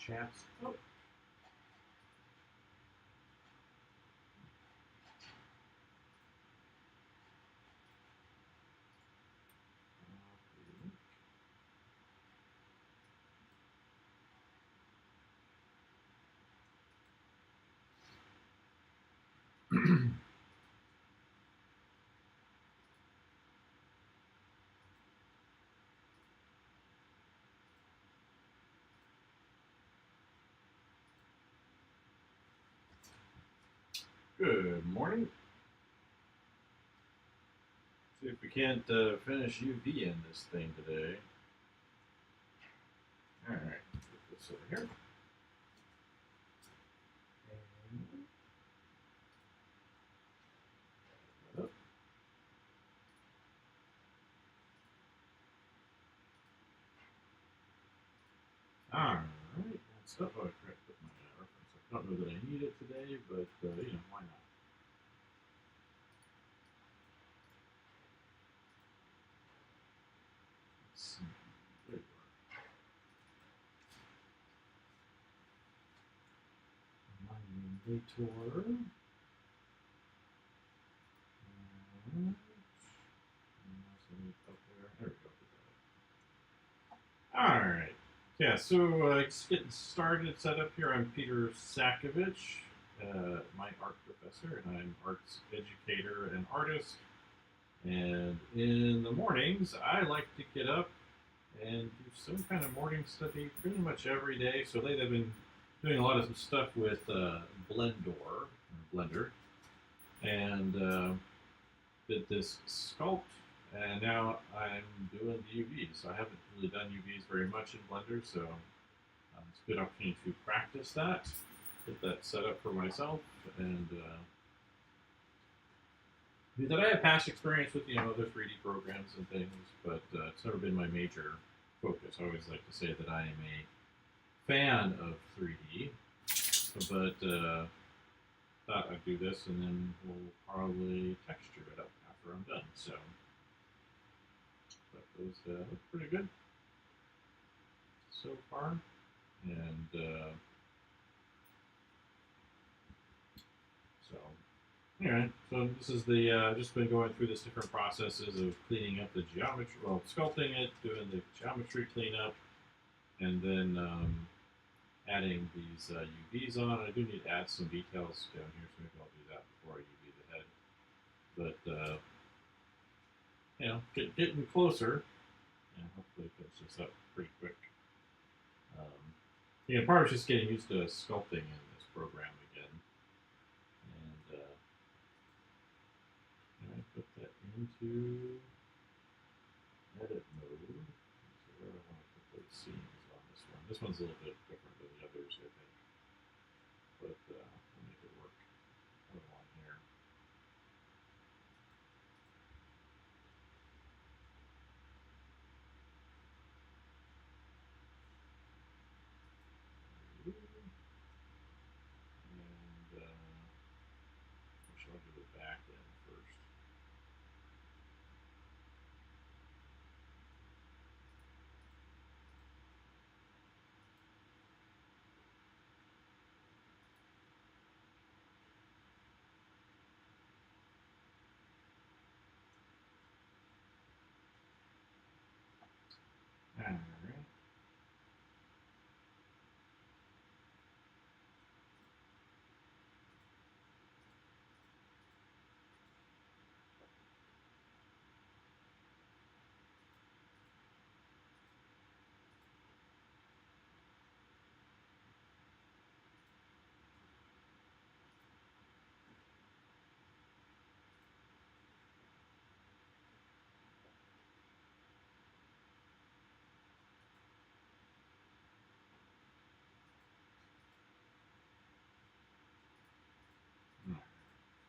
chats. Oh. Good morning. See if we can't finish UV in this thing today. All right, put this over here. All right, that's up. Oh, I forgot to put my reference. I don't know that I need it today, but you know, why not? Let's see. There you are. My inventory. There we go. All right. Yeah, so it's getting started, set up here. I'm Peter SAKIEVICH, my art professor, and I'm arts educator and artist. And in the mornings, I like to get up and do some kind of morning study pretty much every day. So lately I've been doing a lot of stuff with Blender, and did this sculpt, and now I'm doing the UVs. So I haven't really done UVs very much in Blender, so it's a good opportunity to practice that, get that set up for myself, and that I have past experience with, you know, other 3D programs and things, but it's never been my major focus. I always like to say that I am a fan of 3D, but thought I'd do this, and then we'll probably texture it up after I'm done. So, but those look pretty good so far, and so anyway, so this is the just been going through this different processes of cleaning up the geometry, well, sculpting it, doing the geometry cleanup, and then adding these UVs on. I do need to add some details down here, so maybe I'll do that before I UV the head. But you know, getting closer, and hopefully finish this up pretty quick. Yeah, part of just getting used to sculpting in this program again, and I put that into edit mode. So where do I want to put those scenes on this one? This one's a little bit different than the others, I think, but I'll make it work. Put them on here. And should I do the back end first? All right.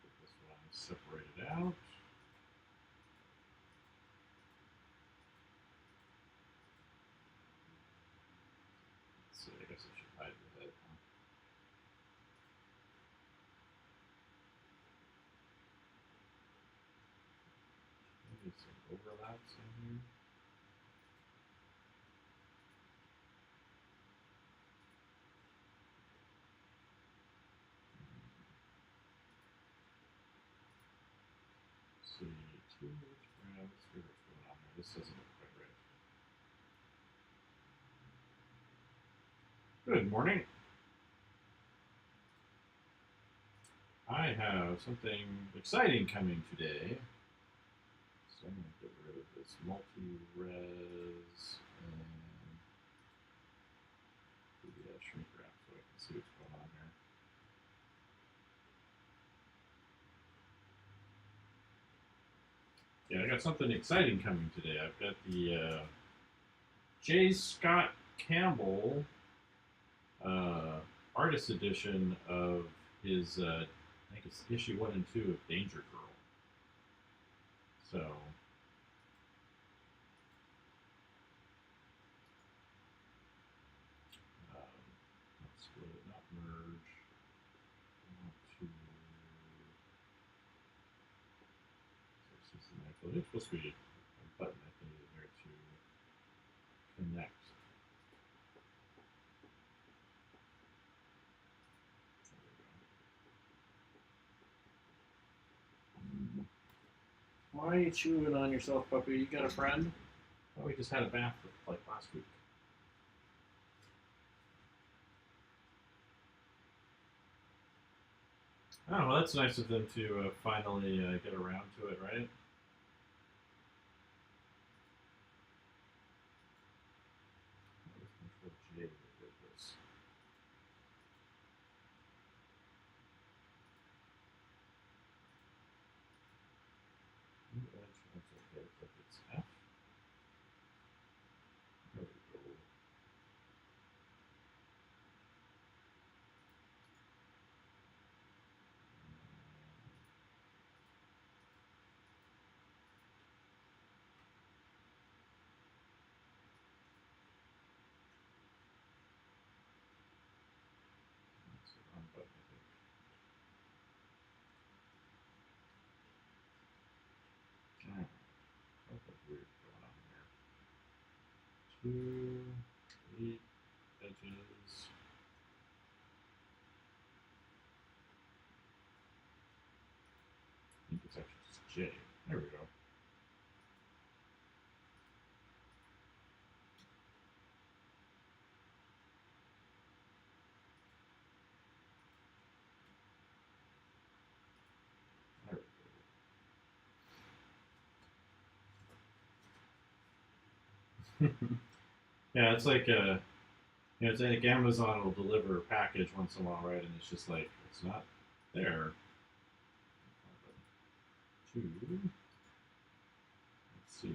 Get this one separated out. Let's see, I guess I should hide the head. Maybe some overlaps in here. Let's see, I guess I should hide the head. Huh? Maybe some overlaps in here. see. Let's see what's going on there. This doesn't look quite right. Good morning. I have something exciting coming today. So I'm going to get rid of this multi-res and do the shrink wrap so I can see what's going on here. Yeah, I got something exciting coming today. I've got the J. Scott Campbell artist edition of his, I think it's issue 1 and 2 of Danger Girl. So, let's split it, not merge. I want to. So this is the knife. There's supposed to be a button I think in there to connect. Why are you chewing on yourself, puppy? You got a friend? Oh, we just had a bath like last week. Oh, well, that's nice of them to finally get around to it, right? Control J to get this. That's okay. It's like it's F. There we go. That's the wrong button, I think. Alright. Something weird going on there. 2, 8 edges. I think it's actually just J. There we go. There we go. Yeah, it's like it's like Amazon will deliver a package once in a while, right? And it's just like it's not there. 2. Let's see.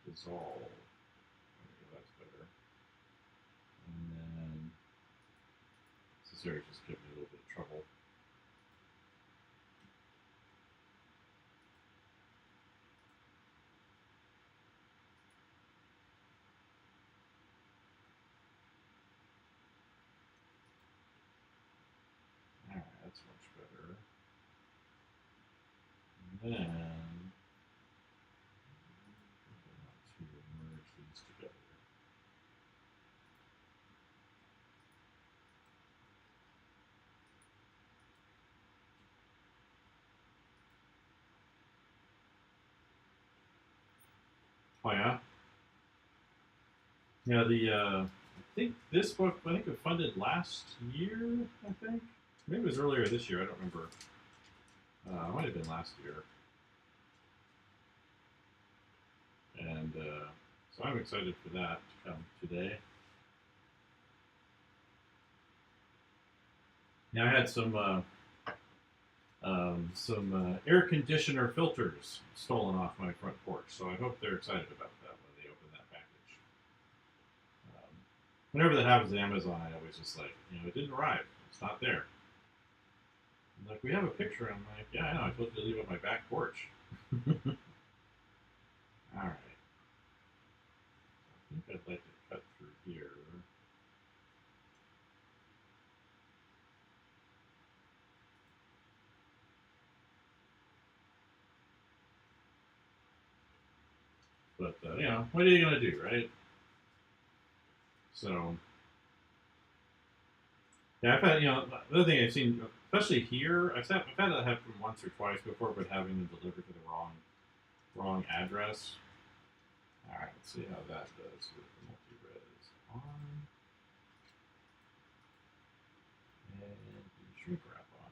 Dissolve. There we go, that's better. And then this is just giving me a little bit of trouble. Alright, that's much better. And then I want to merge these together. Oh yeah? Yeah, I think this book, I think it funded last year, I think. Maybe it was earlier this year, I don't remember. It might have been last year. And so I'm excited for that to come today. Yeah, I had some air conditioner filters stolen off my front porch, so I hope they're excited about that when they open that package. Whenever that happens at Amazon, I always just like, it didn't arrive. It's not there. I'm like, we have a picture. I'm like, yeah, I know. I told you to leave it on my back porch. All right. I think I'd like to cut through here. But, what are you going to do, right? So, yeah, I've had, the other thing I've seen especially here. I've had that happen once or twice before, but having them delivered to the wrong address. All right, let's see how that does with the multi-res on and the shrink wrap on.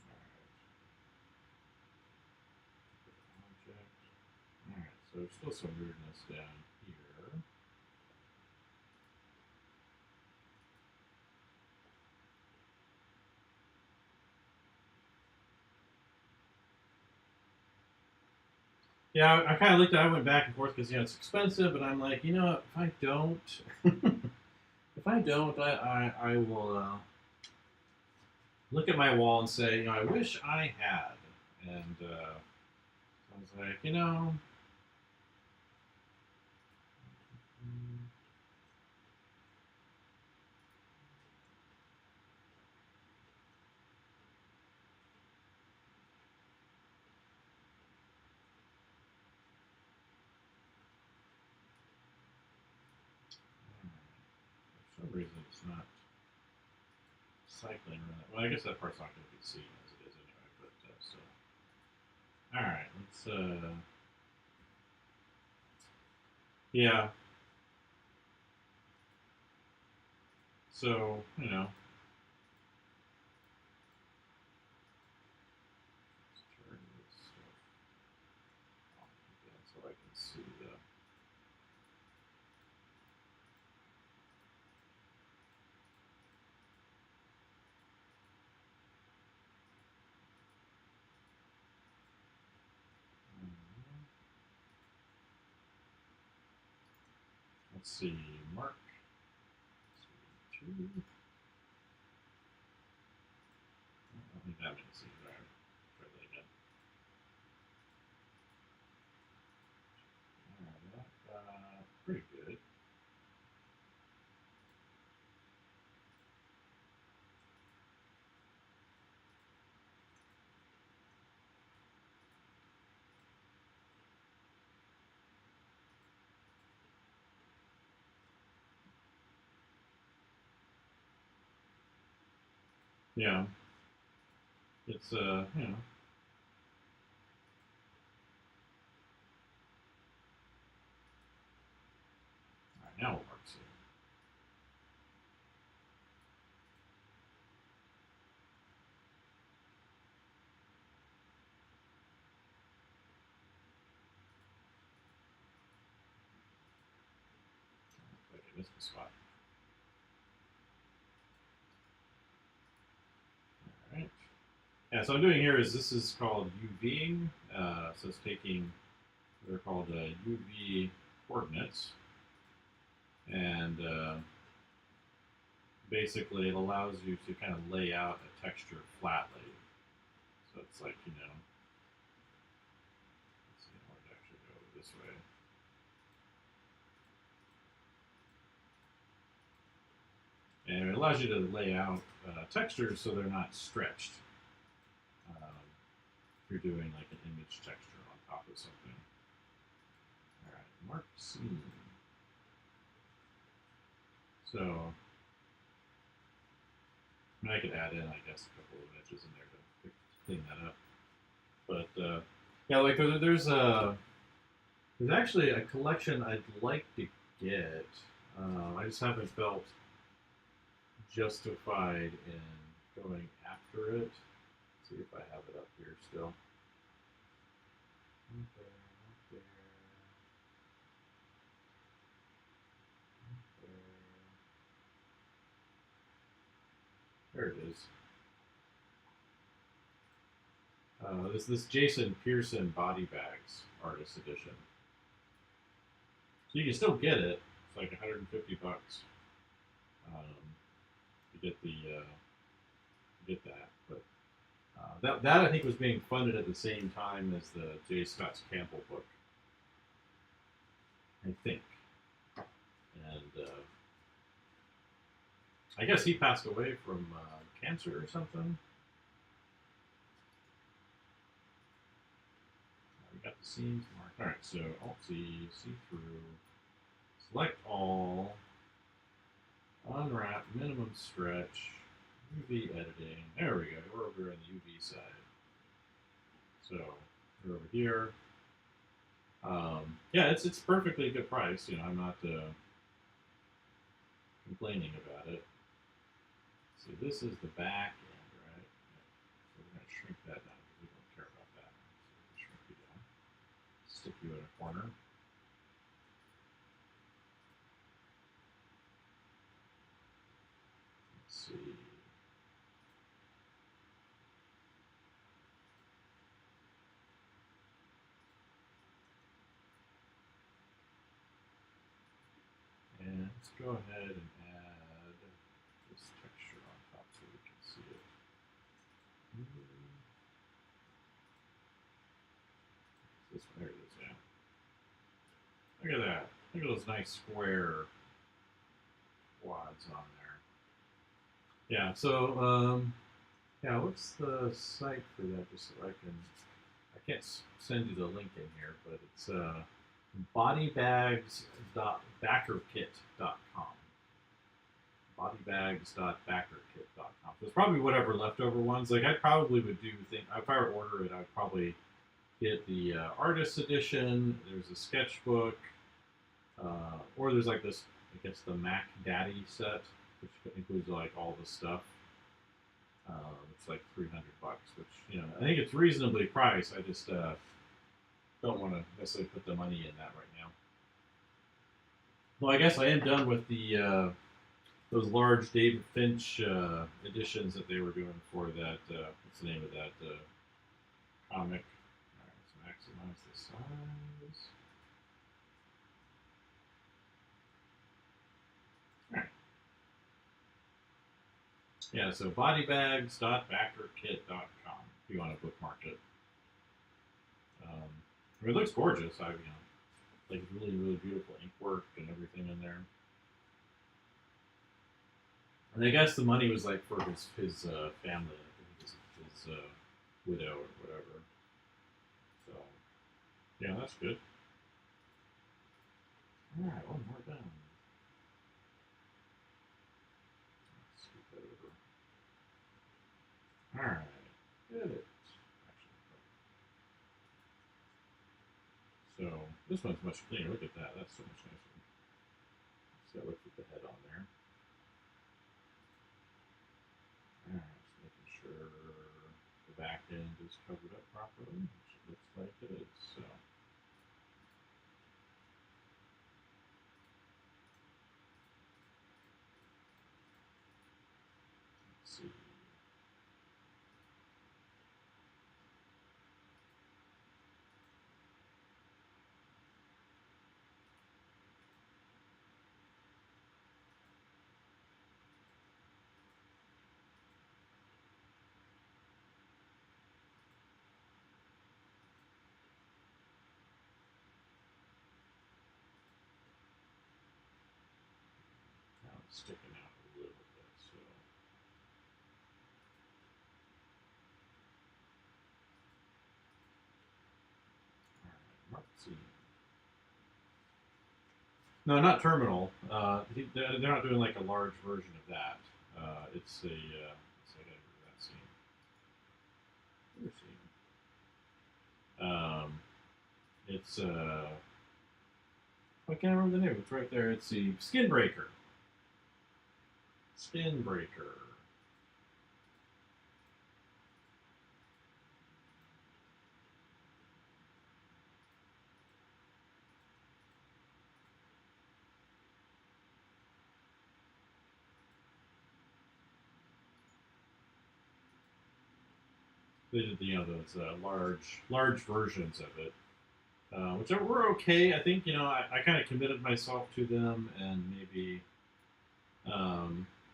All right. Object. All right, so there's still some weirdness down here. Yeah, I kind of looked at it, I went back and forth because, it's expensive, but I'm like, if I don't, I will look at my wall and say, I wish I had. And I was like, for some reason it's not cycling around. Well, I guess that part's not going to be seen as it is anyway, but so. Alright, let's, yeah. So, let's turn this stuff off again so I can see the. Let's see, mark. Let's see, 2. I don't think that many scenes. Alright, try that again. Alright, that pretty good. Yeah, it's Alright, now we'll mark C. Like I missed the spot. Alright. Yeah, so what I'm doing here is this is called UVing. So it's taking, they're called UV coordinates. And basically it allows you to kind of lay out a texture flatly. So it's like, let's see how it actually go this way. And it allows you to lay out textures so they're not stretched. If you're doing like an image texture on top of something. All right, mark scene. So, I could add in, I guess, a couple of images in there to clean that up. But yeah, like there's actually a collection I'd like to get. I just haven't felt justified in going after it. Let's see if I have it up here still. Okay, there it is. This Jason Pearson body bags artist edition. So you can still get it. It's like 150 bucks. You get the get that, but that I think was being funded at the same time as the J. Scott's Campbell book. I think, and I guess he passed away from cancer or something. We got the scenes marked. All right, so Alt C, see through, select all. Unwrap, minimum stretch, UV editing. There we go. We're over on the UV side. So we're over here. Yeah, it's perfectly good price. You know, I'm not complaining about it. So this is the back end, right? So we're going to shrink that down because we don't care about that. So shrink you down. Stick you in a corner. Let's see. And let's go ahead and add this texture on top so we can see it. This one, there it is, yeah. Look at that. Look at those nice square quads on there. Yeah, so, yeah, what's the site for that? Just so I can't send you the link in here, but it's bodybags.backerkit.com. Bodybags.backerkit.com. So it's probably whatever leftover ones. Like I probably would do think if I were to order it, I'd probably get the artist edition. There's a sketchbook, or there's like this. I guess the Mac Daddy set, which includes like all the stuff. It's like $300, which you know I think it's reasonably priced. I just don't want to necessarily put the money in that right now. Well, I guess I am done with the those large David Finch editions that they were doing for that. What's the name of that comic? All right, let's maximize the size. All right. Yeah, so bodybags.backerkit.com if you want to bookmark it. I mean, it looks gorgeous. I like really really beautiful ink work and everything in there. And I guess the money was like for his family, like his widow or whatever. So yeah, that's good. All right, one more down. Let's scoot that over. All right, edit. So this one's much cleaner. Look at that. That's so much nicer. So let's put the head on there. All right, just making sure the back end is covered up properly, which it looks like it is. So. Let's see. Now it's sticking out a little bit, so. All right, let's see. No, not terminal. They're not doing like a large version of that. It's a. Let's see, I gotta go to that scene. Other scene. It's I can't remember the name. It's right there. It's the Skin Breaker. Skin Breaker. They did those large versions of it, which were okay. I think I kind of committed myself to them, and maybe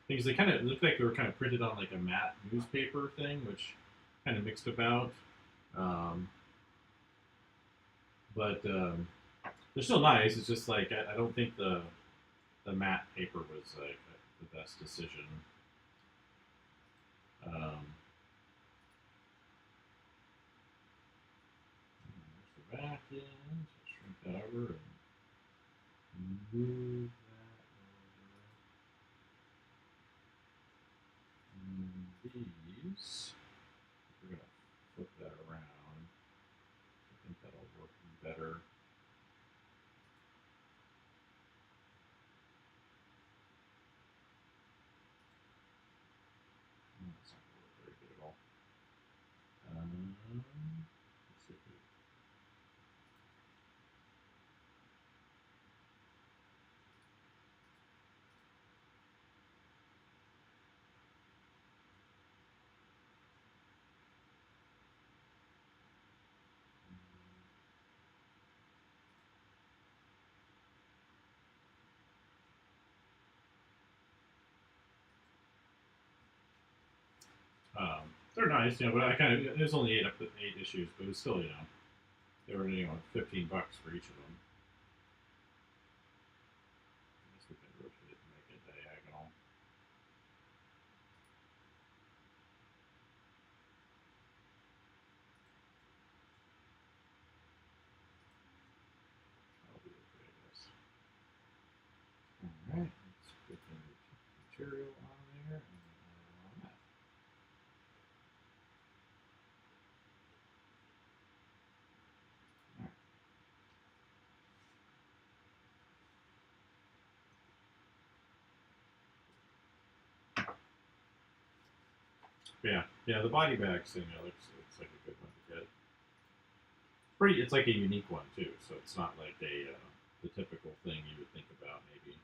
things they kind of looked like they were kind of printed on like a matte newspaper thing, which kind of mixed about. Um, but they're still nice. It's just like I don't think the matte paper was like the best decision. There's the back end. So shrink that over and move that over. is. We're going to flip that around. I think that'll work better. That's not going to work very good at all. Let's see if we they're nice, you know, but I kind of, there's only 8 issues, but it's still, you know, they were, you know, $15 for each of them. I guess we can rotate it and make it diagonal. That'll be okay, I guess. Alright, let's put the material on there and on that. Yeah, the body bags thing looks like a good one to get. It's like a unique one too, so it's not like a the typical thing you would think about maybe.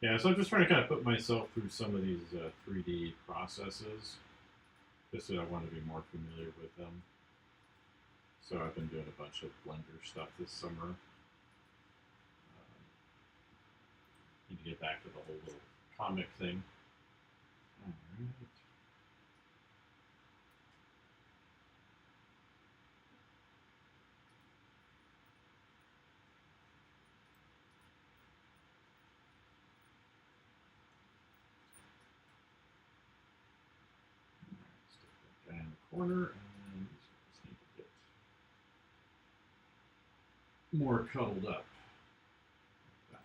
Yeah, so I'm just trying to kind of put myself through some of these 3D processes, just so I want to be more familiar with them. So I've been doing a bunch of Blender stuff this summer. Need to get back to the whole little comic thing. All right. Stick that guy in the corner, and these guys need to get more cuddled up. Like that.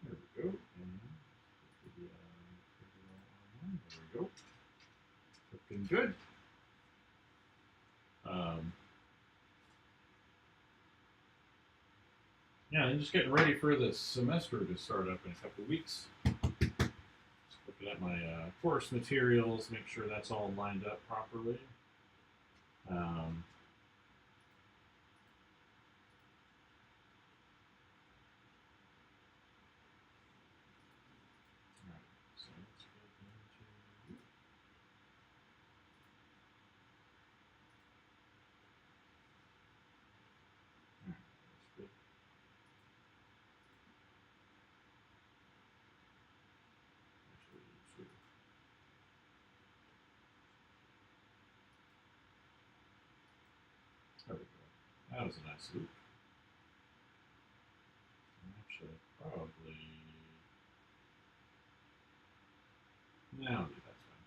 There we go. And there we go. Looking good. Yeah, I'm just getting ready for the semester to start up in a couple of weeks. Just looking at my course materials, make sure that's all lined up properly. So let's go into that's good. Actually, there we go. That was a nice loop. Actually, probably now that's fine.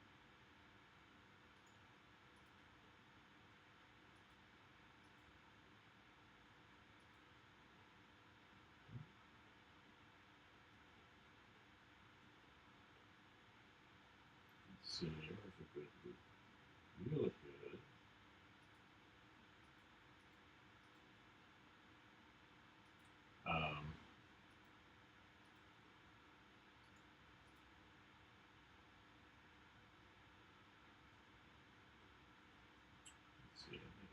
Let's see, where's a good loop? You look good.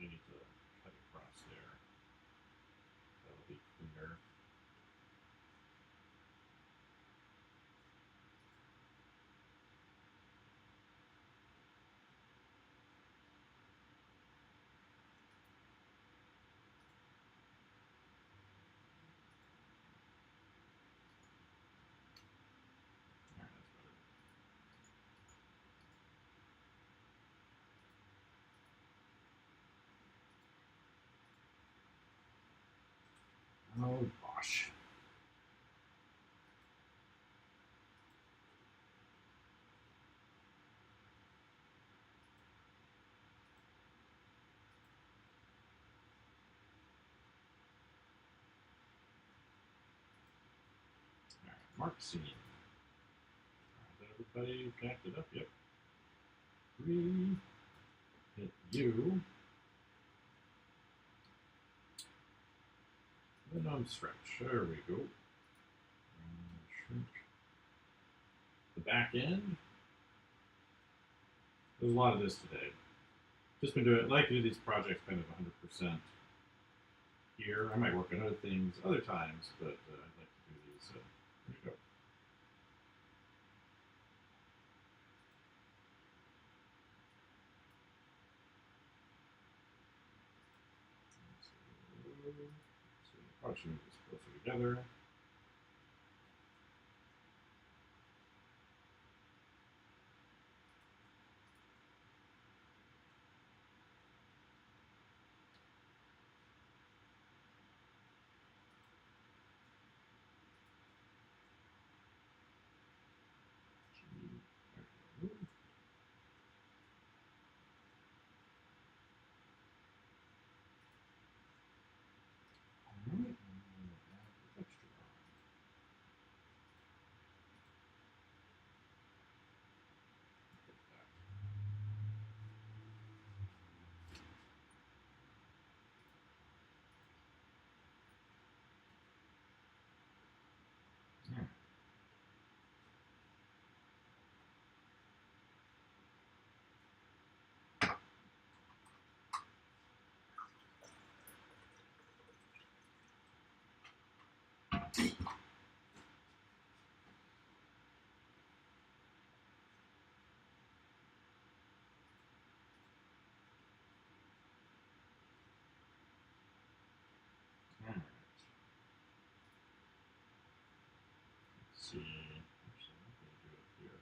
we need to cut across there. That'll be cleaner. Alright, that's better. Oh gosh. Alright, mark scene. Alright, everybody connected up? Yep. 3. Hit U. Then stretch. There we go. And shrink. The back end. There's a lot of this today. Just been doing, I like to do these projects kind of 100% here. I might work on other things other times, but I'd like to do these. So there you go. So probably should move this closer together. Let's see. Actually, I'm going to do it here.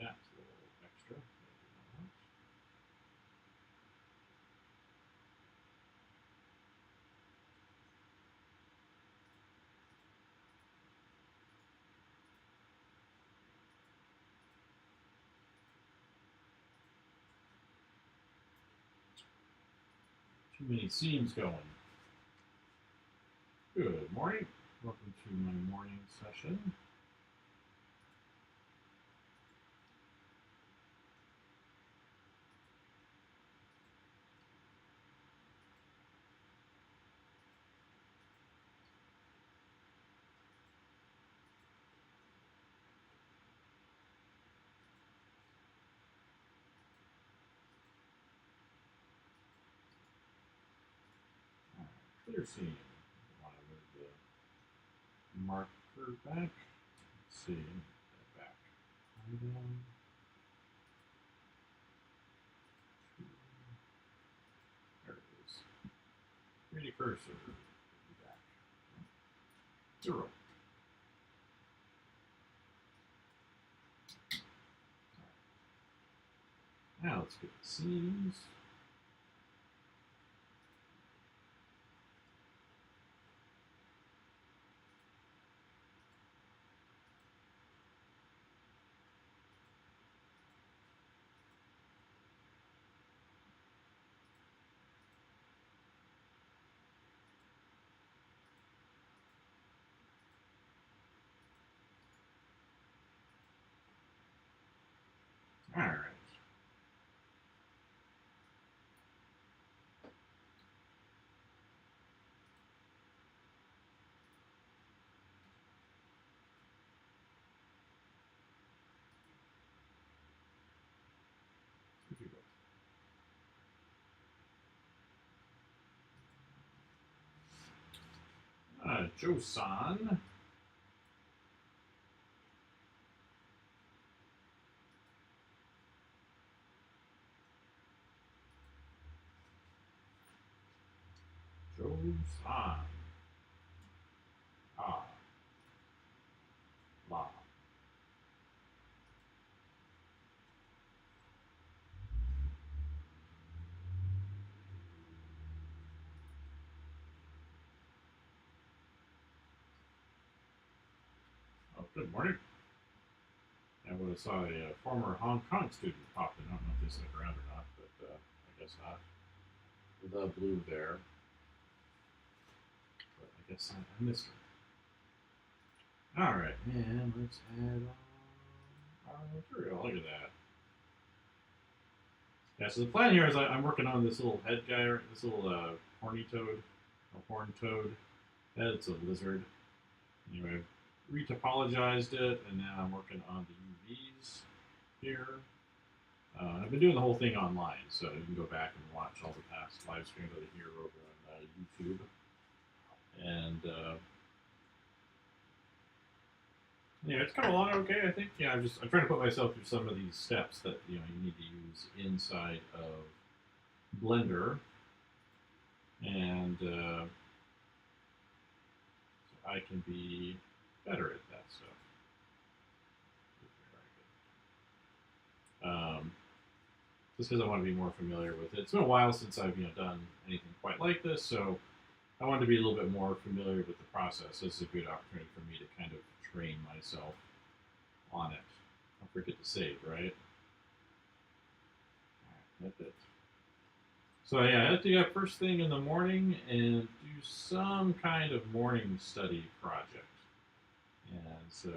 That's a little extra. Too many seams going. Good morning. Welcome to my morning session. Clear seam. I want to move the marker back. Let's see. That back. Item. 2. There it is. 3D cursor. Back. 0. Now let's get the seams. Joe-san. Joe-san. Ah. La. Oh, good morning. I would have saw a former Hong Kong student pop in. I don't know if they stick around or not, but I guess not. The blue there. But I guess I missed her. Alright, and let's add on our material. Look at that. Yeah, so the plan here is I'm working on this little head guy, this little horny toad, a horned toad head. It's a lizard. Anyway, I've retopologized it, and now I'm working on the UVs here. I've been doing the whole thing online, so you can go back and watch all the past live streams over here over on YouTube. And yeah, it's coming along okay, I think. Yeah, I'm trying to put myself through some of these steps that you need to use inside of Blender, and so I can be better at that stuff. Just because I want to be more familiar with it. It's been a while since I've done anything quite like this, so I wanted to be a little bit more familiar with the process. This is a good opportunity for me to kind of train myself on it. Don't forget to save, right? Alright, that's it. So yeah, I have to get up first thing in the morning and do some kind of morning study project. And so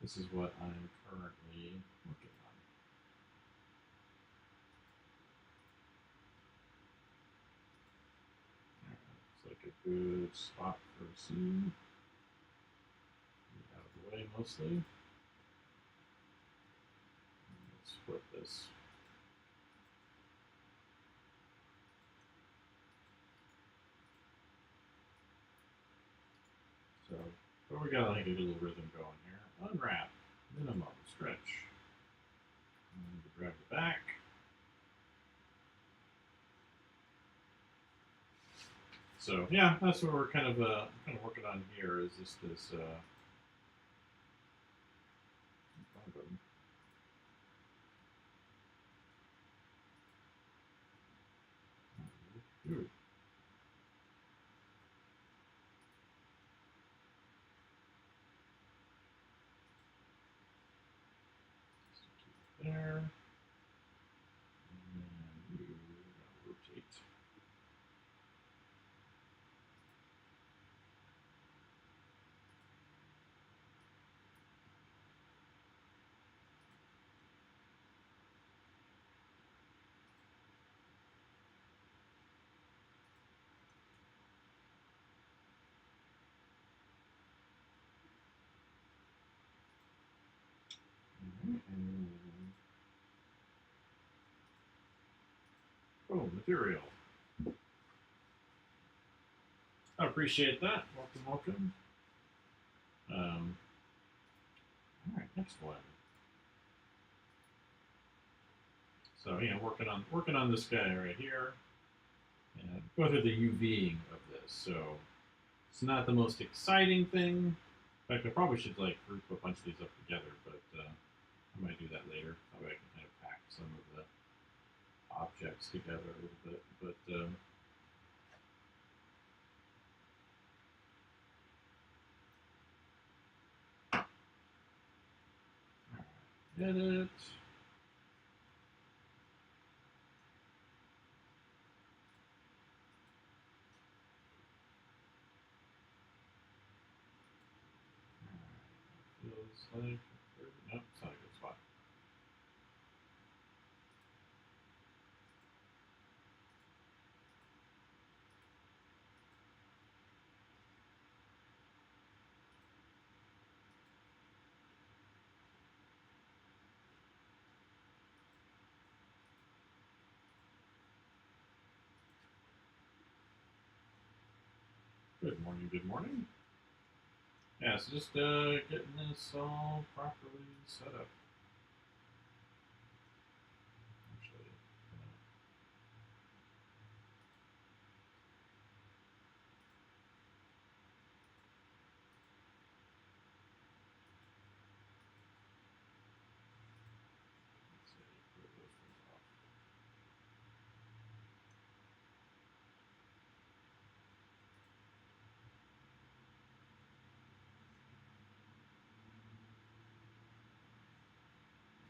this is what I'm currently working on. Looks like a good spot for C. Out of the way mostly. Let's split this. So, but we got like a little rhythm going here. Unwrap, minimum, stretch. And grab the back. So yeah, that's what we're kind of working on here. Is this Ooh. There. And you rotate. Oh, material. I appreciate that. Welcome. All right, next one. So working on this guy right here, and go through the UVing of this. So it's not the most exciting thing. In fact, I probably should like group a bunch of these up together, but I might do that later. That way I can kind of pack some of the objects together a little bit. But edit. Feels like nope, it's not a good spot. Good morning, good morning. Yeah, so just getting this all properly set up. Actually, let's see, clear those things off.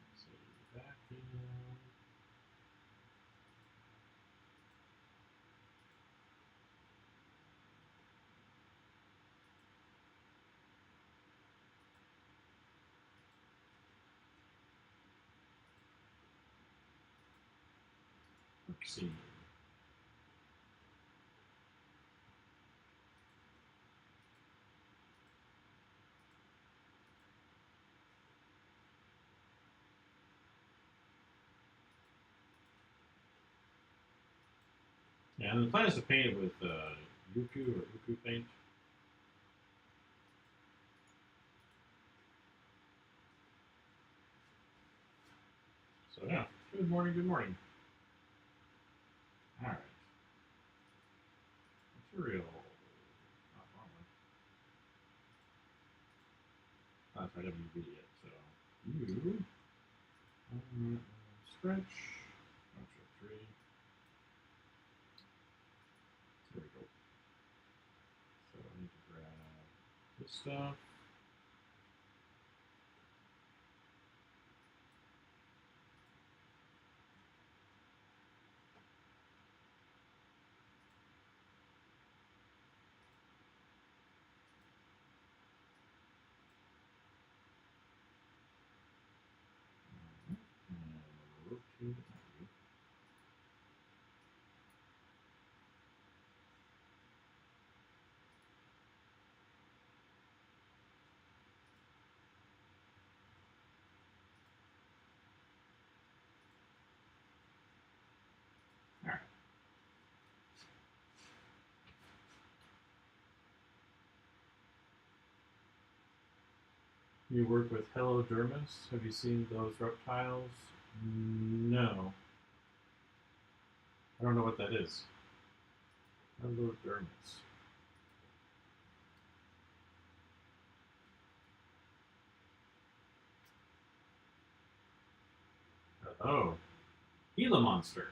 Let's see, back in. Let's see. Yeah, and the plan is to paint it with Uku or Uku paint. So yeah, good morning, good morning. All right. Material. Not wrong one. Not quite WB yet, so you stretch. Control 3. There we go. So I need to grab this stuff. And rotate it. All right. You work with Helodermis. Have you seen those reptiles? No. I don't know what that is. Helodermis. Oh. Gila monster.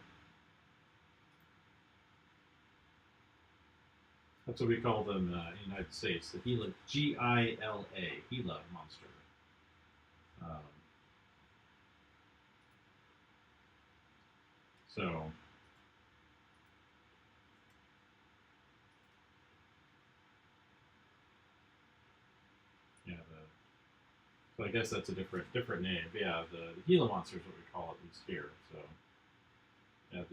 That's what we call them in the United States. The Gila, Gila, Gila monster. So, yeah, so I guess that's a different name. But yeah, the Gila monster is what we call it, at least here. So, yeah,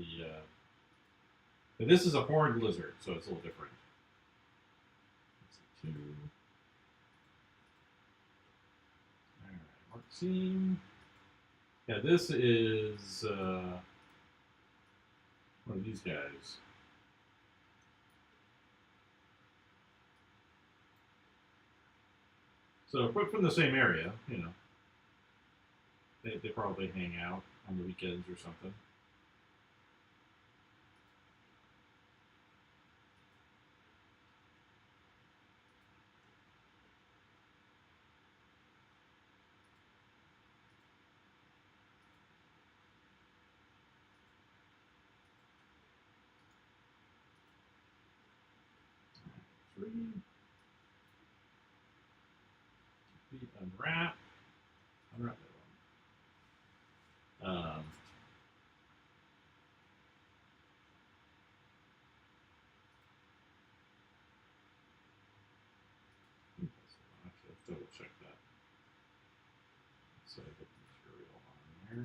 but this is a horned lizard, so it's a little different. Let's see, 2. All right, mark scene. Yeah, this is one of these guys. So, but from the same area, you know. They probably hang out on the weekends or something. Three. Feet unwrap. Unwrap that one. Actually, let's double check that. So I put the material on there.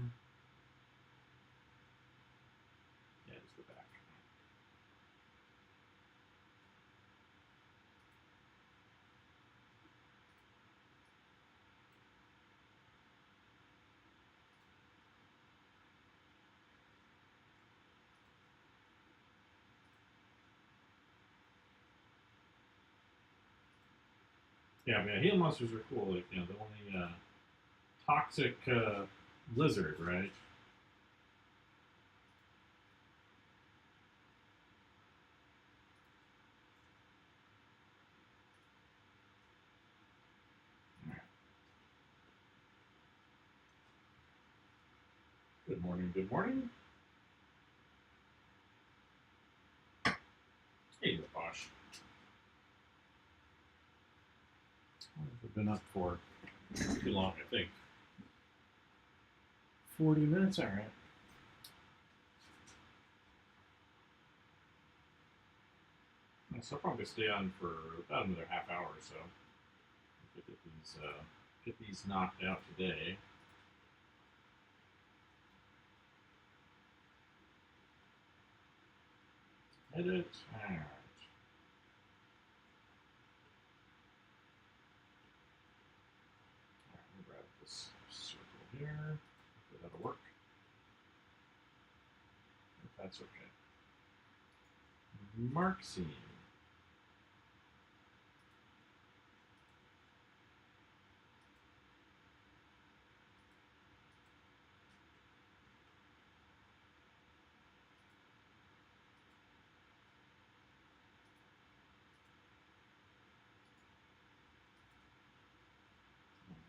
Yeah, just go back. Yeah, but yeah, Gila monsters are cool. Like, you know, the only toxic lizard, right? Good morning, good morning. Hey, Bosh. We've been up for too long, I think. 40 minutes, all right. So I'll probably stay on for about another half hour or so. Get these knocked out today. Edit. All right. We'll grab this circle here. Hopefully that'll work. If that's okay. Mark scene.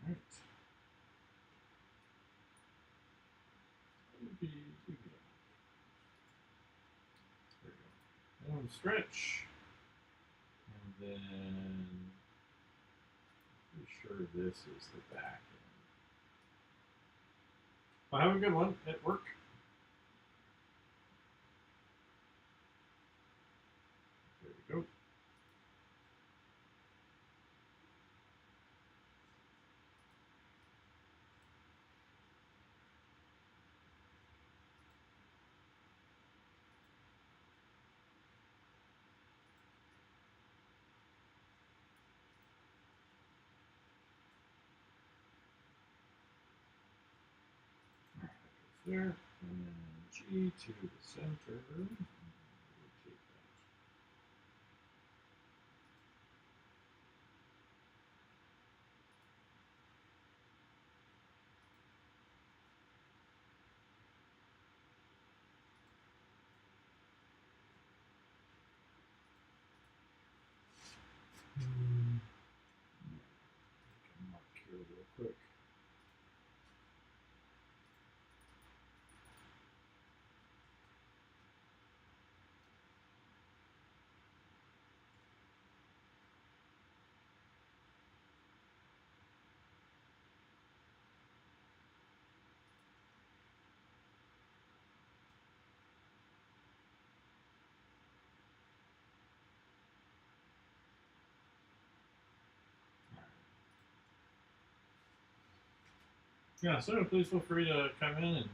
All right. There we go. And stretch. And then pretty sure this is the back end. Well, have a good one at work. There we go. There, and then G to the center. Rotate that. Mark here real quick. Yeah, so please feel free to come in and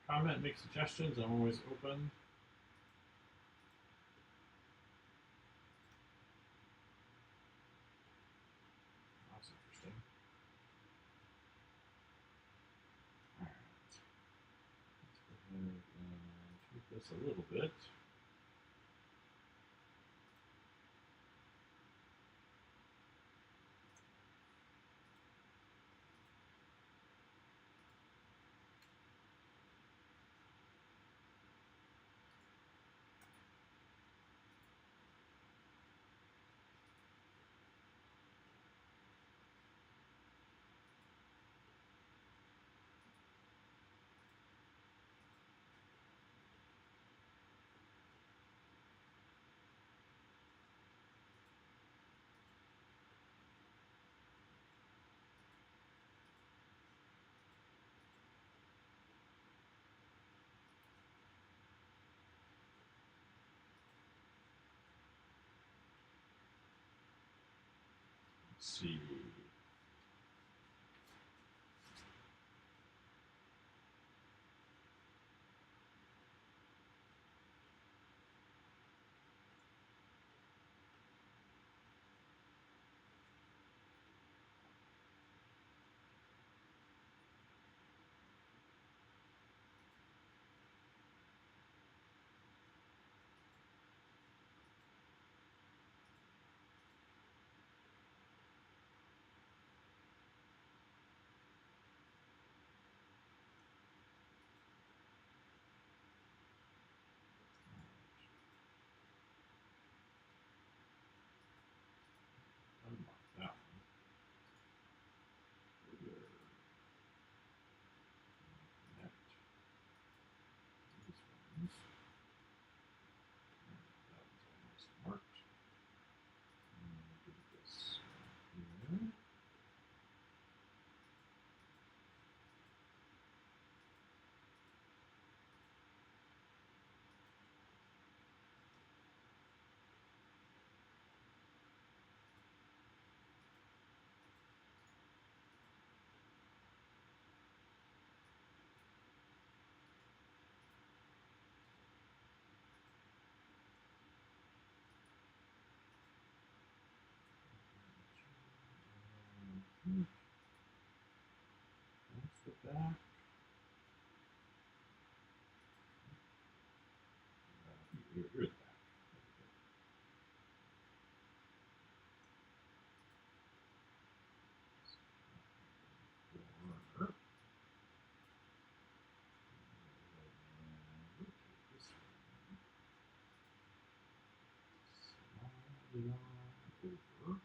comment, make suggestions. I'm always open. That's interesting. All right. Let's go ahead and tweak this a little bit. Let's see. back. You're the back. Corner. Slide it on over.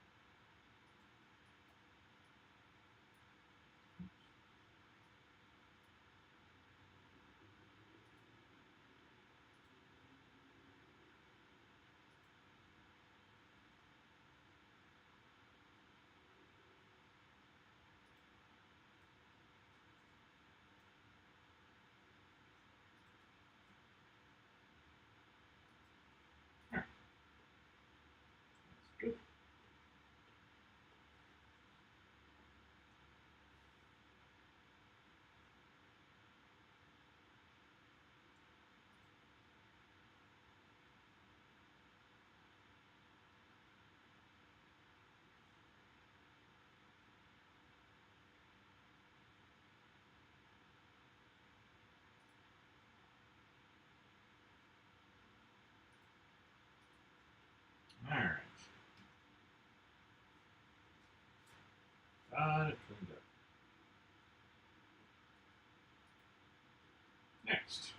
Good. All right. Got it cleaned up. Next.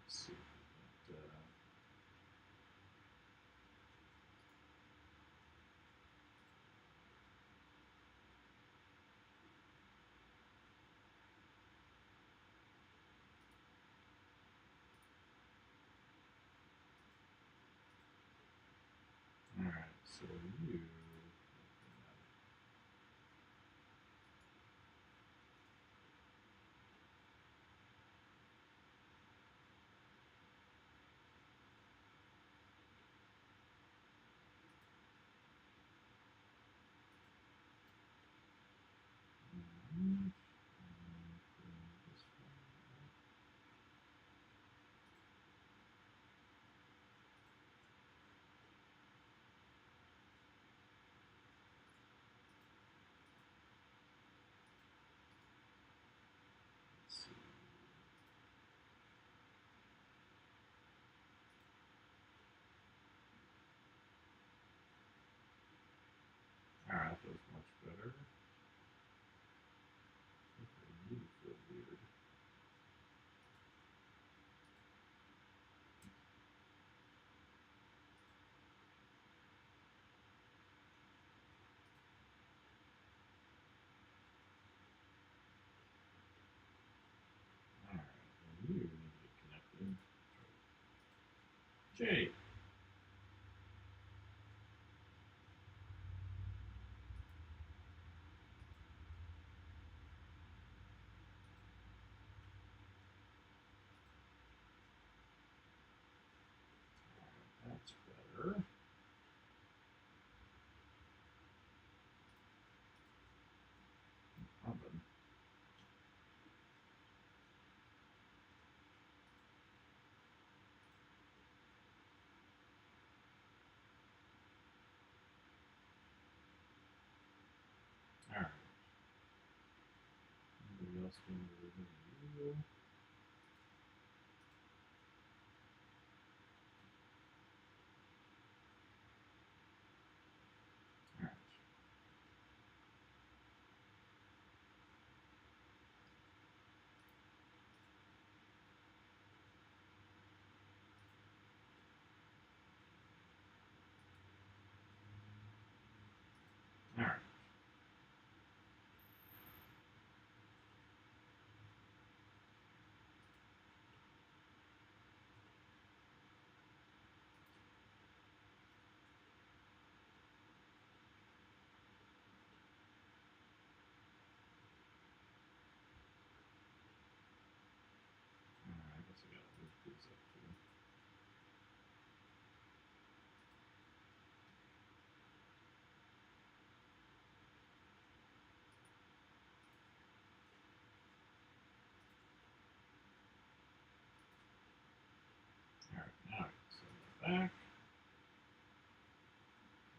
Let's see. All right. So you. All right, that feels much better. You feel weird. All right, and you need to get connected. Jay. That's better. Pumping. All right. Anybody else going to review? All right. All right. I guess I gotta move these up too. All right, now I can send that back.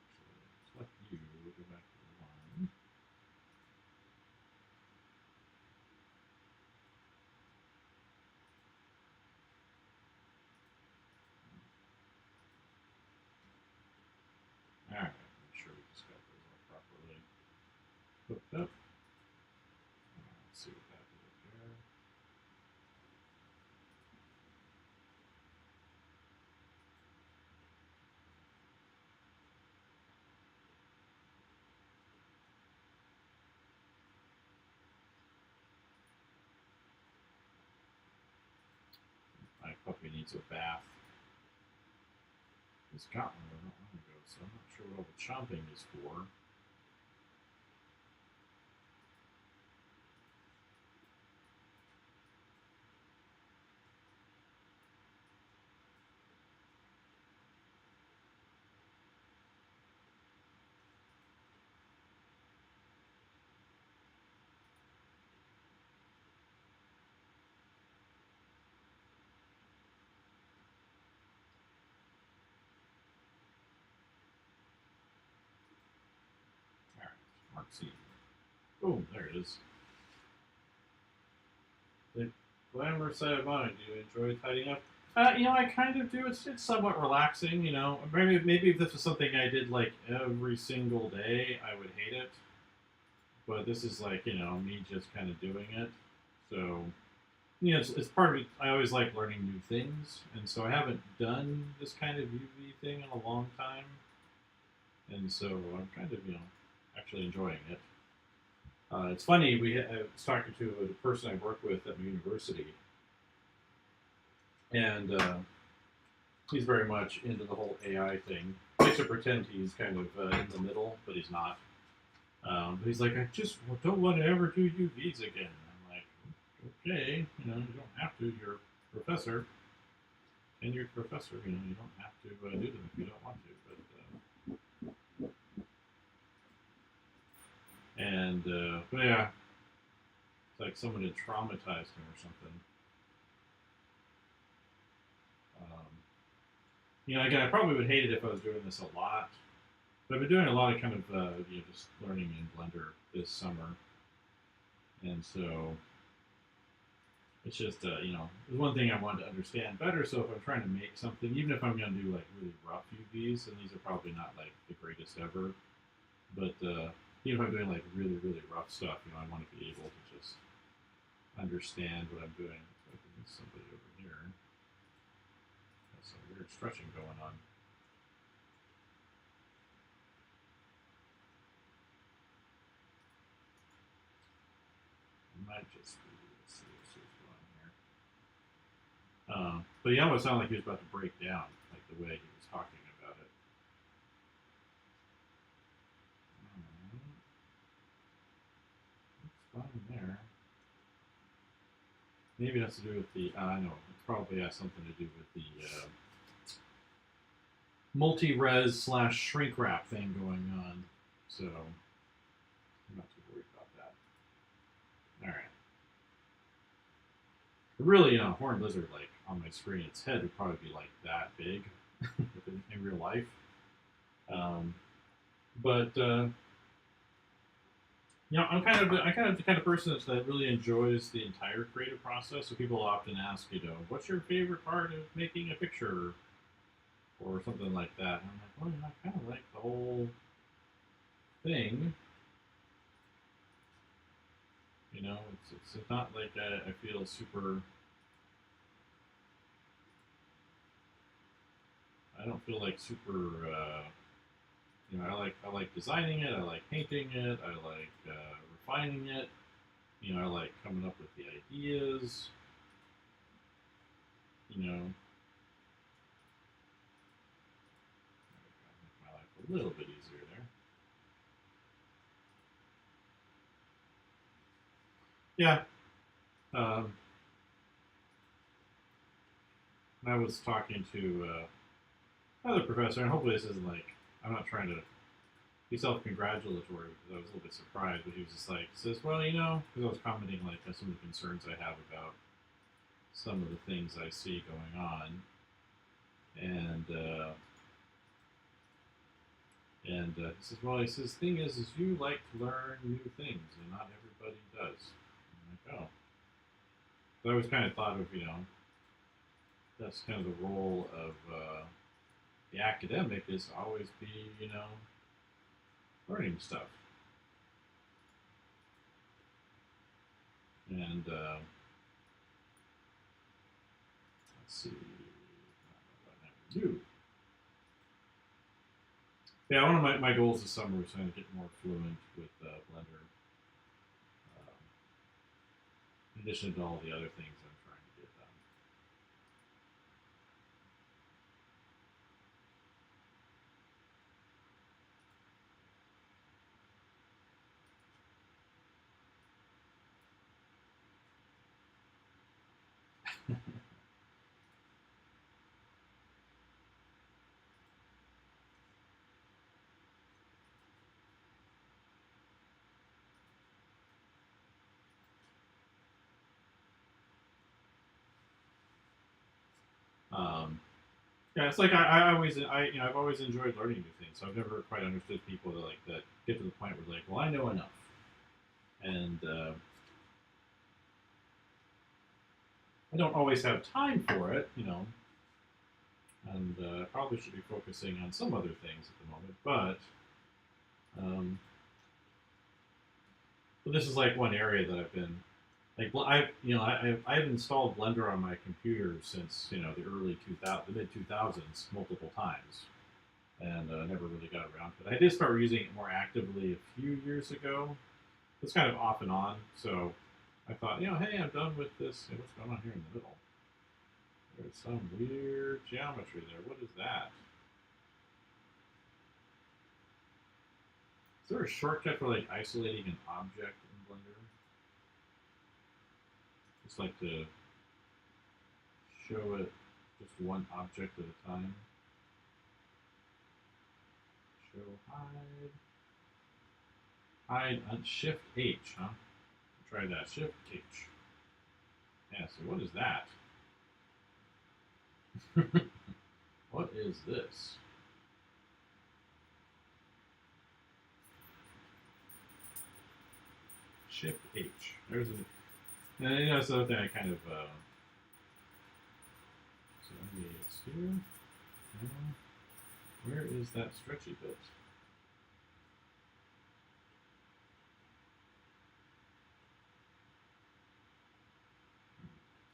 Actually, select you, go back to hooked up. Let's see what that did there. My puppy needs a bath. He's got one not long ago, so I'm not sure what all the chomping is for. Alright, Mark C. Boom, there it is. The glamorous side of mine. Do you enjoy tidying up? You know, I kind of do. It's somewhat relaxing. You know, maybe if this was something I did like every single day, I would hate it. But this is like, you know, me just kind of doing it. So, you know, it's part of it. I always like learning new things, and so I haven't done this kind of UV thing in a long time, and so I'm kind of, you know, actually enjoying it. It's funny. I was talking to a person I work with at my university, and he's very much into the whole AI thing. He likes to pretend he's kind of in the middle, but he's not. But he's like, I just don't want to ever do UVs again. I'm like, okay, you know, you don't have to. You're a professor, and you're a professor. You know, you don't have to do them if you don't want to. But yeah, it's like someone had traumatized him or something. You know, again, I probably would hate it if I was doing this a lot. But I've been doing a lot of kind of, you know, just learning in Blender this summer. And so it's just, you know, there's one thing I wanted to understand better. So if I'm trying to make something, even if I'm going to do like really rough UVs, and these are probably not like the greatest ever, but even if I'm doing like really, really rough stuff, you know, I want to be able to just understand what I'm doing. So I think there's somebody over here. There's some weird stretching going on. Might just be, let's see what's going on here. But he almost sounded like he was about to break down, like the way he was talking about it. What's fine there? Maybe it has to do with the, no, it probably has something to do with the multi-res / shrink wrap thing going on. So I'm not too worried about that. All right. Really, you know, horned lizard, like on my screen, its head would probably be like that big in real life. But you know, I'm kind of the kind of person that really enjoys the entire creative process. So people often ask, you know, what's your favorite part of making a picture, or something like that. And I'm like, well, you know, I kind of like the whole thing. You know, it's not like I feel super. I don't feel like super. You know, I like designing it. I like painting it. I like refining it. You know, I like coming up with the ideas. You know, make my life a little bit easier there. Yeah. I was talking to another professor, and hopefully this isn't like, I'm not trying to be self-congratulatory because I was a little bit surprised, but he was just like, says, well, you know, because I was commenting like some of the concerns I have about some of the things I see going on, and he says, well, he says, thing is you like to learn new things, and not everybody does. I'm like, oh. So I always kind of thought of, you know, that's kind of the role of the academic is to always be, you know, learning stuff. And let's see, what I have to do. Yeah, one of my goals this summer is trying to get more fluent with Blender. In addition to all the other things I'm trying to get done. Yeah, it's like I've always enjoyed learning new things. So I've never quite understood people that get to the point where well, I know enough, and I don't always have time for it, and probably should be focusing on some other things at the moment. But this is like one area that I've been I've installed Blender on my computer since the early 2000s, the mid 2000s, multiple times, and never really got around to it. I did start using it more actively a few years ago. It's kind of off and on, so I thought, hey, I'm done with this. Hey, what's going on here in the middle? There's some weird geometry there. What is that? Is there a shortcut for like isolating an object in Blender? Just like to show it just one object at a time. Show hide. Hide on Shift H, huh? Try that. Shift H. Yeah, so what is that? What is this? Shift H. There's a. And that's the other thing I kind of. So maybe it's here. Where is that stretchy bit?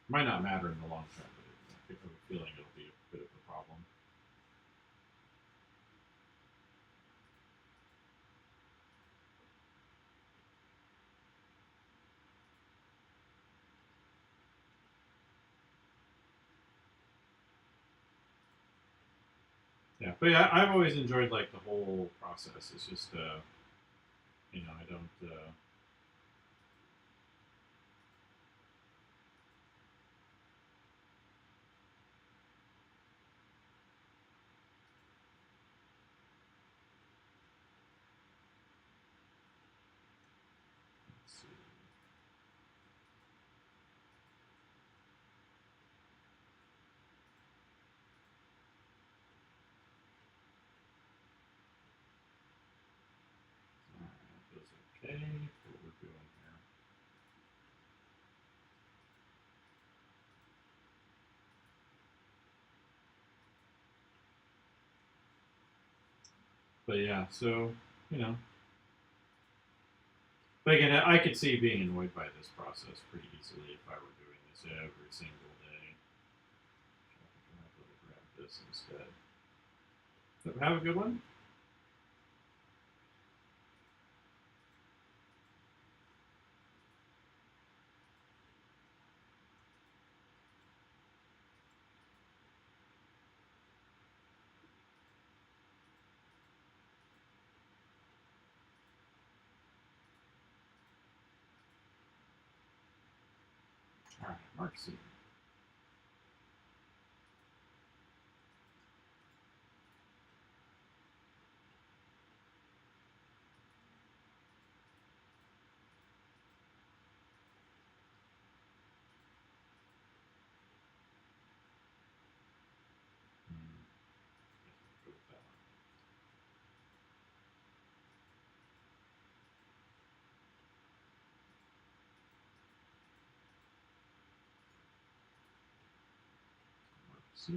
Might not matter in the long term, but I have a feeling it'll be a bit of a problem. Yeah, but yeah, I've always enjoyed like the whole process. It's just, I don't. Let's see. That feels okay. What we're doing here. But yeah, so But again, I could see being annoyed by this process pretty easily if I were doing this every single day. I think I might be able to grab this instead. So have a good one. All right, Mark C. Go with that one. Mark C.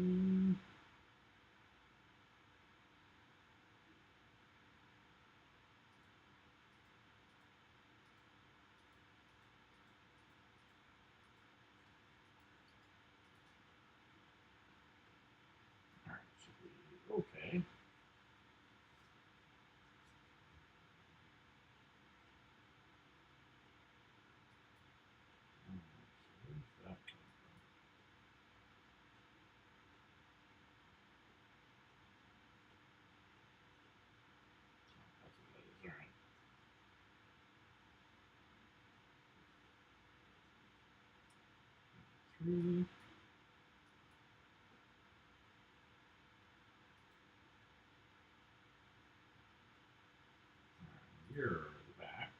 3. Here, the back.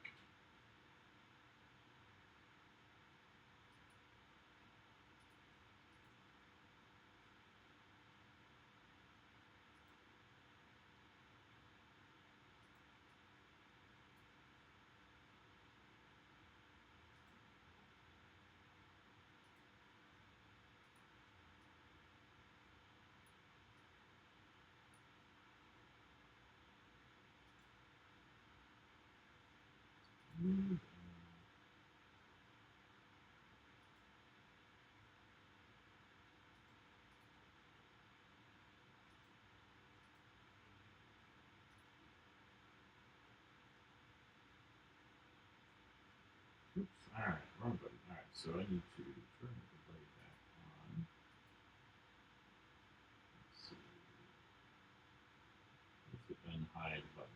Oops. Alright, wrong button. Alright, so I need to turn the blade back on. Let's see. Where's the unhide button?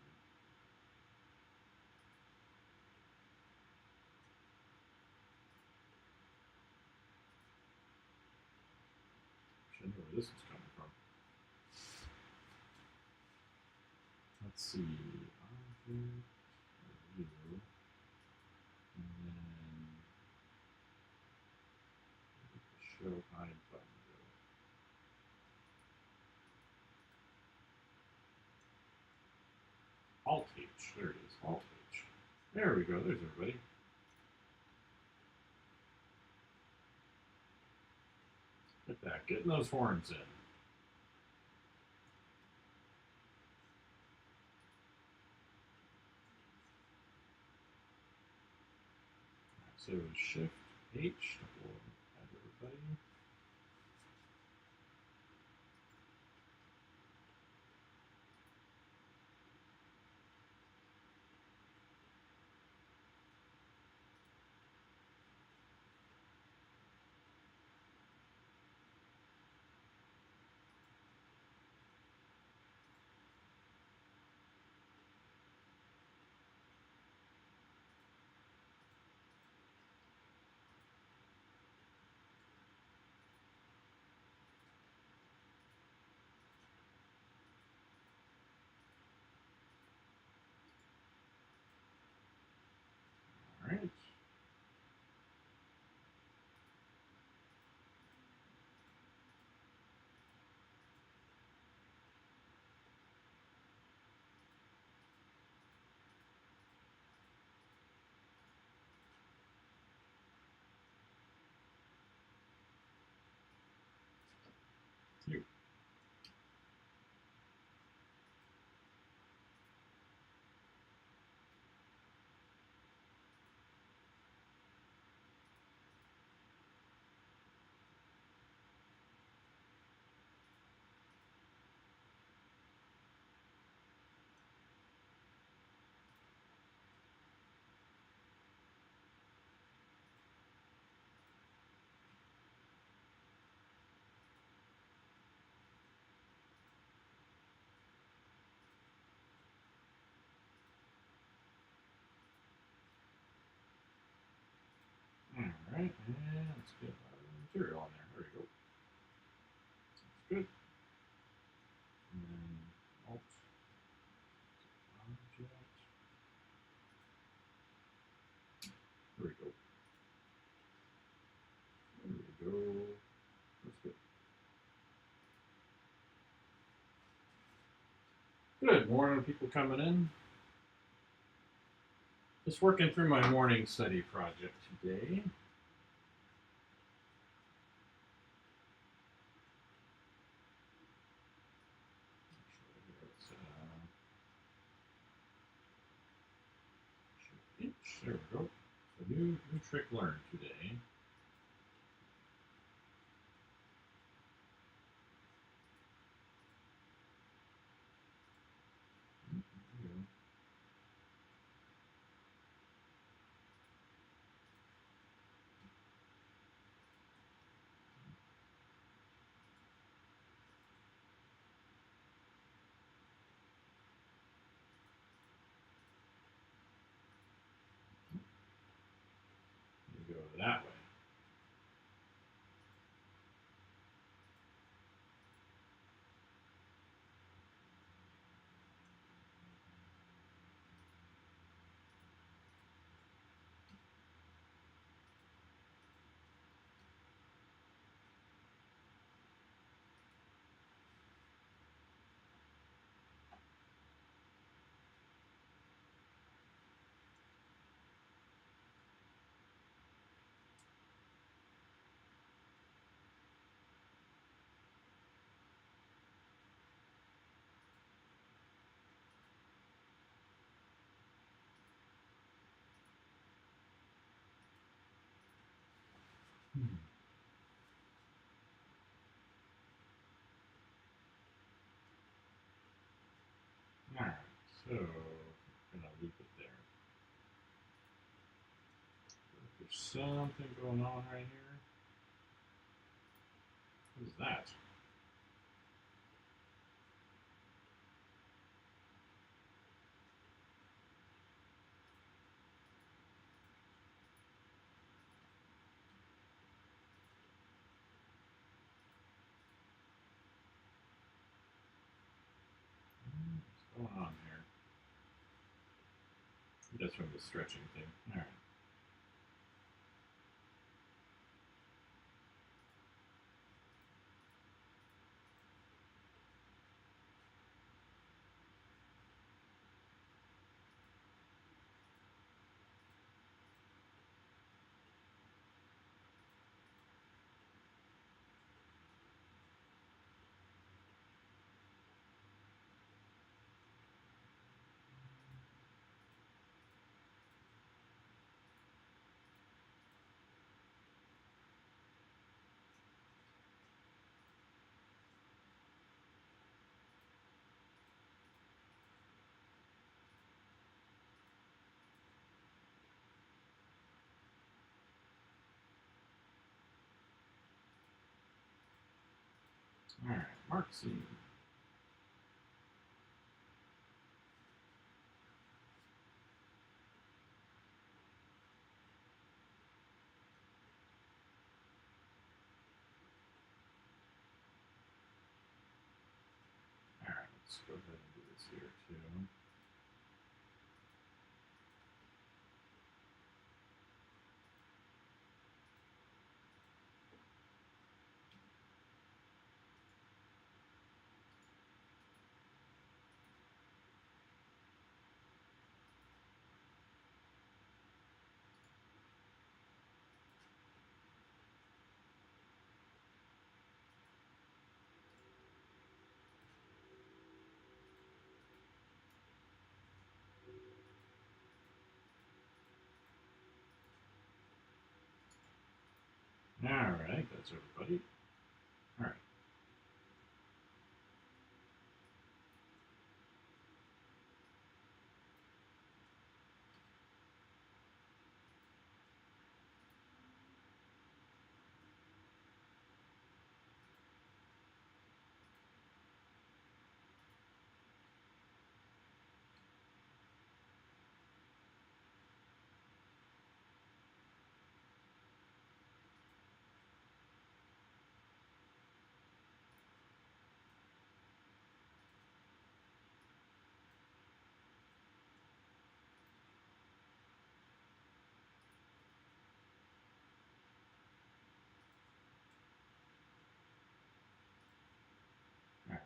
I know where this is coming from. Let's see. Object, review, and then where did the show hide button go? Alt H. There it is. Alt H. There we go. There's everybody. Get that. Getting those horns in. So Shift H will add everybody. All right. You. All right, and let's get our material on there. There we go. That's good. And then Alt Object. There we go. There we go. That's good. Good morning, people coming in. Just working through my morning study project today. There we go. So new trick learned today. Go that way. So, I'm gonna loop it there. If there's something going on right here. What is that? What's going on here? That's from the stretching thing. Alright. Alright, mark scene. Alright, let's go ahead and do this here too. Alright, that's everybody. Alright.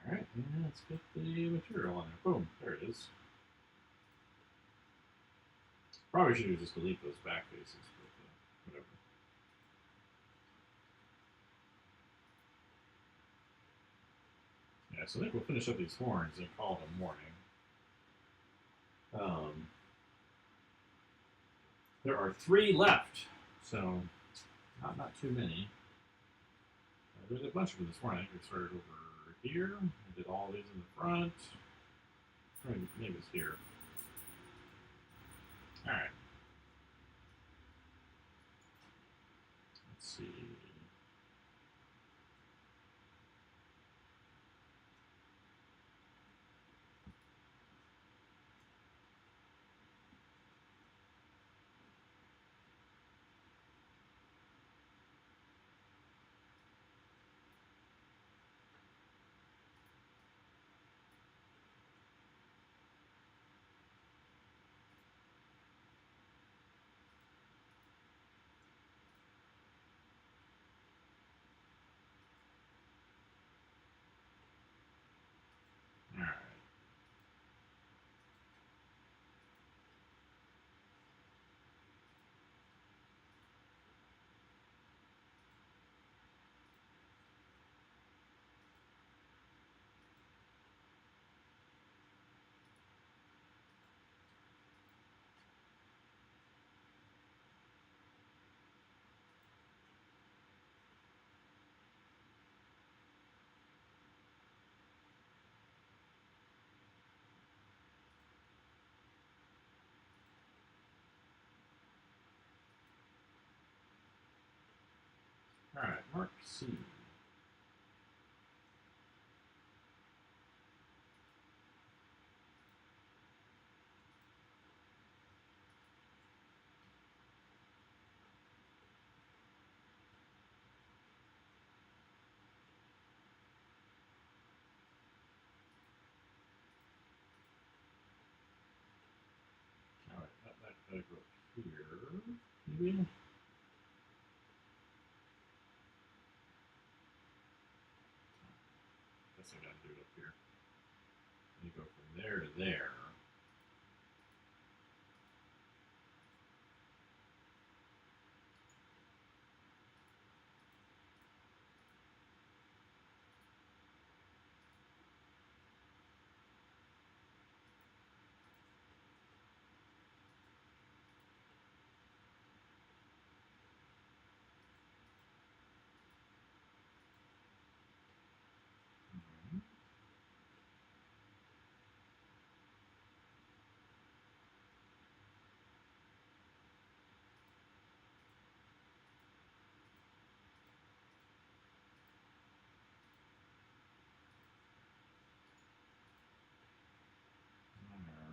Alright, and let's get the material on there. Boom, there it is. Probably should have just delete those back faces, but whatever. Yeah, so I think we'll finish up these horns and call it a morning. There are 3 left, so not too many. There's a bunch of them this morning. I think we started over here. I did all these in the front. Maybe it's here. Alright. Let's see. Mark C. Alright, that gotta go here, maybe? Guess I gotta do it up here. You go from there to there.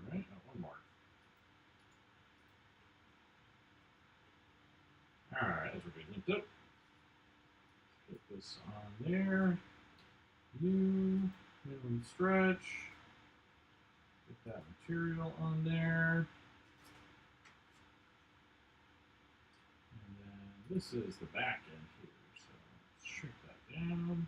Alright, one more. Alright, as we're getting linked up. Get this on there. Minimum stretch. Get that material on there. And then this is the back end here, so let's shrink that down.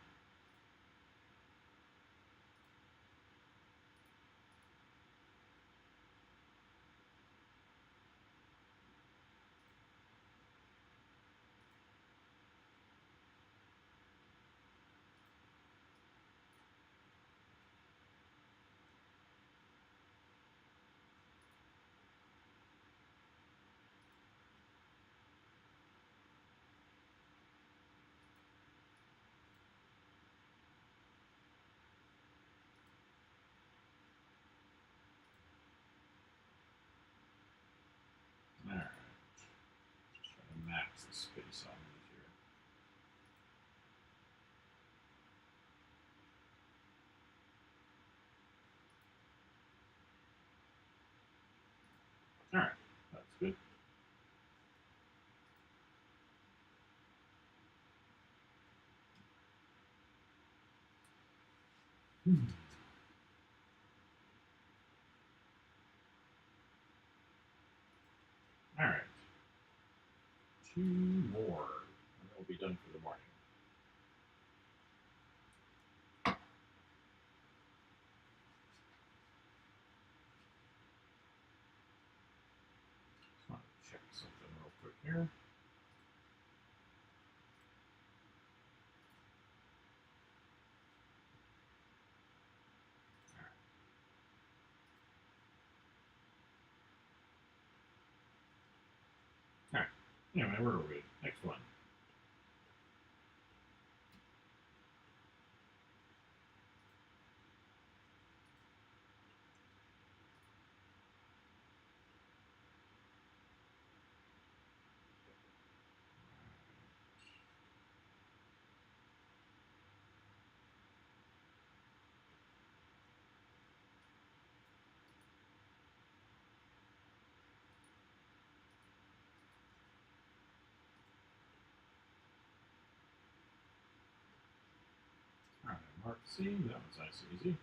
Alright. Just trying to max the space on these here. Alright, that's good. Alright. 2 more, and we'll be done for the morning. Just want to check something real quick here. Alright. Anyway, where are we? Next one. Alright, Mark C. That was nice and easy.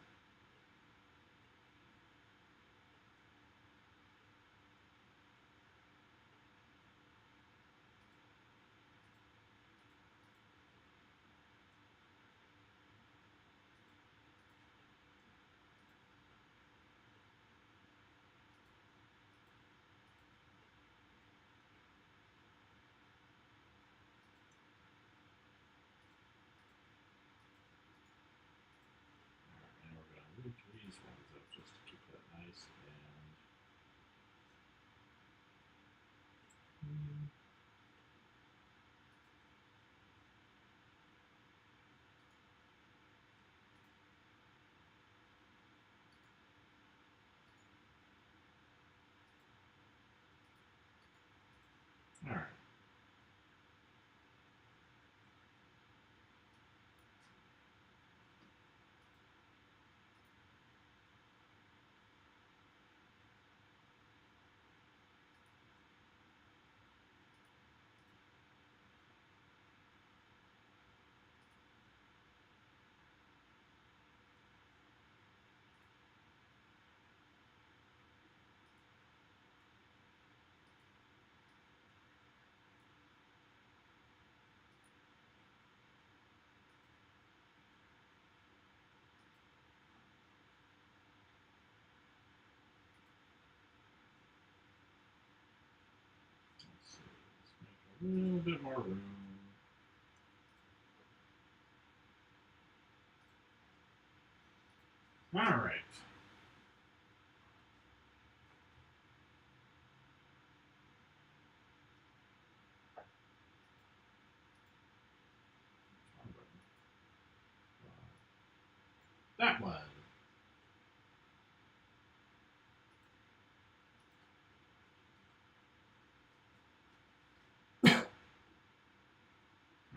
A little bit more room. All right. That one.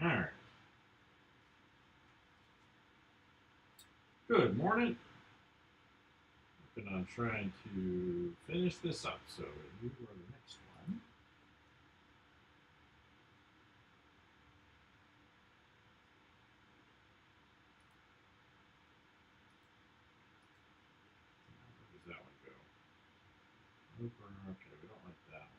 All right. Good morning. Working on trying to finish this up, so you are the next one. Where does that one go? Over. Okay, we don't like that one.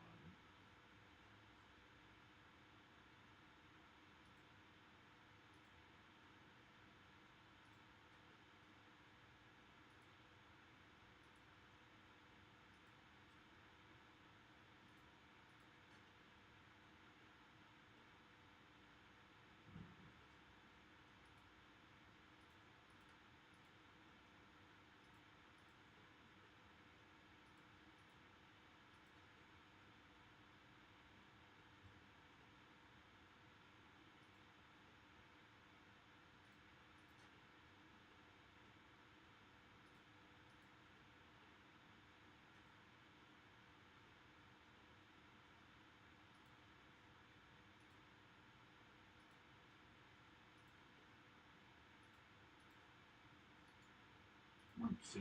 Let's see.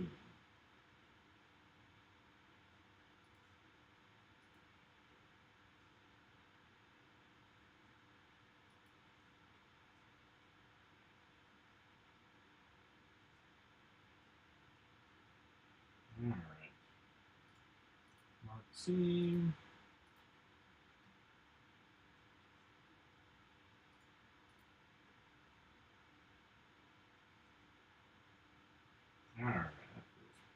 All right. Mark C. All right. That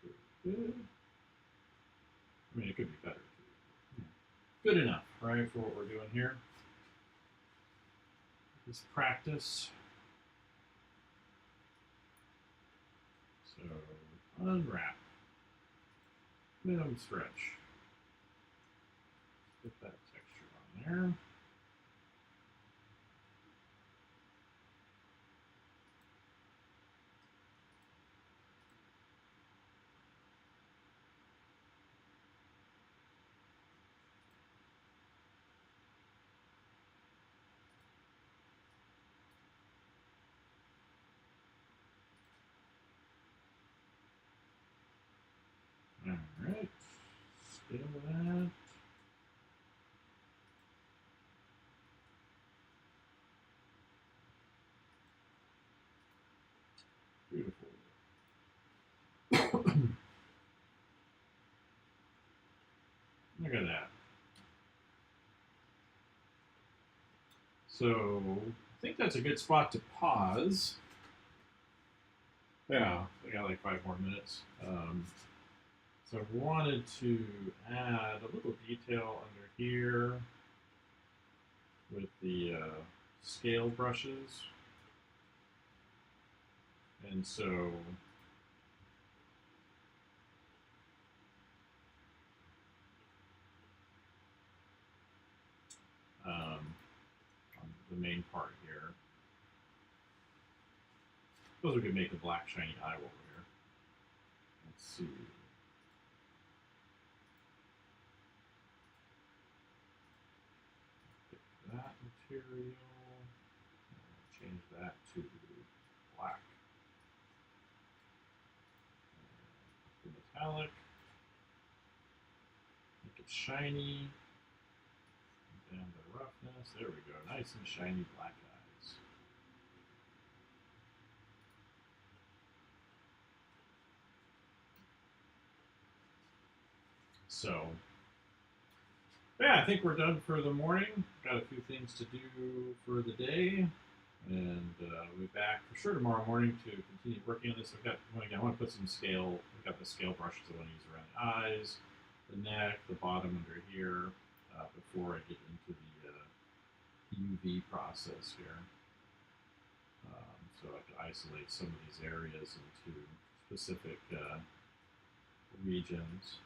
feels pretty good. I mean, it could be better too. Good enough, right, for what we're doing here. This practice. So unwrap. Minimum stretch. Put that texture on there. All right. Scale that. Beautiful. Look at that. So I think that's a good spot to pause. Yeah, I got like 5 more minutes. So I wanted to add a little detail under here with the scale brushes. And so on the main part here, I suppose we could make a black shiny eye over here. Let's see. Pick that material. Change that to black. The metallic. Make it shiny. Down the roughness. There we go. Nice and shiny black eyes. So, yeah, I think we're done for the morning. Got a few things to do for the day. And we'll be back for sure tomorrow morning to continue working on this. I want to put some scale. I've got the scale brushes I want to use around the eyes, the neck, the bottom under here, before I get into UV process here. So I have to isolate some of these areas into specific regions.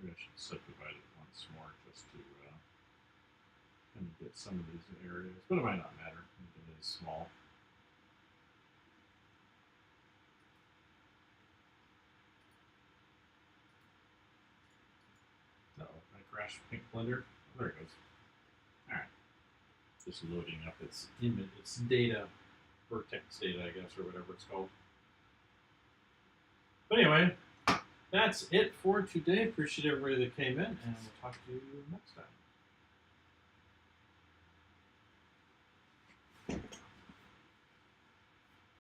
Maybe I should subdivide it once more just to kind of get some of these areas, but it might not matter. It is small. Uh-oh, I crashed Pink Blender. Oh, there it goes. Alright. Just loading up its image, its data, vertex data, I guess, or whatever it's called. But anyway, that's it for today. Appreciate everybody that came in, and we'll talk to you next time.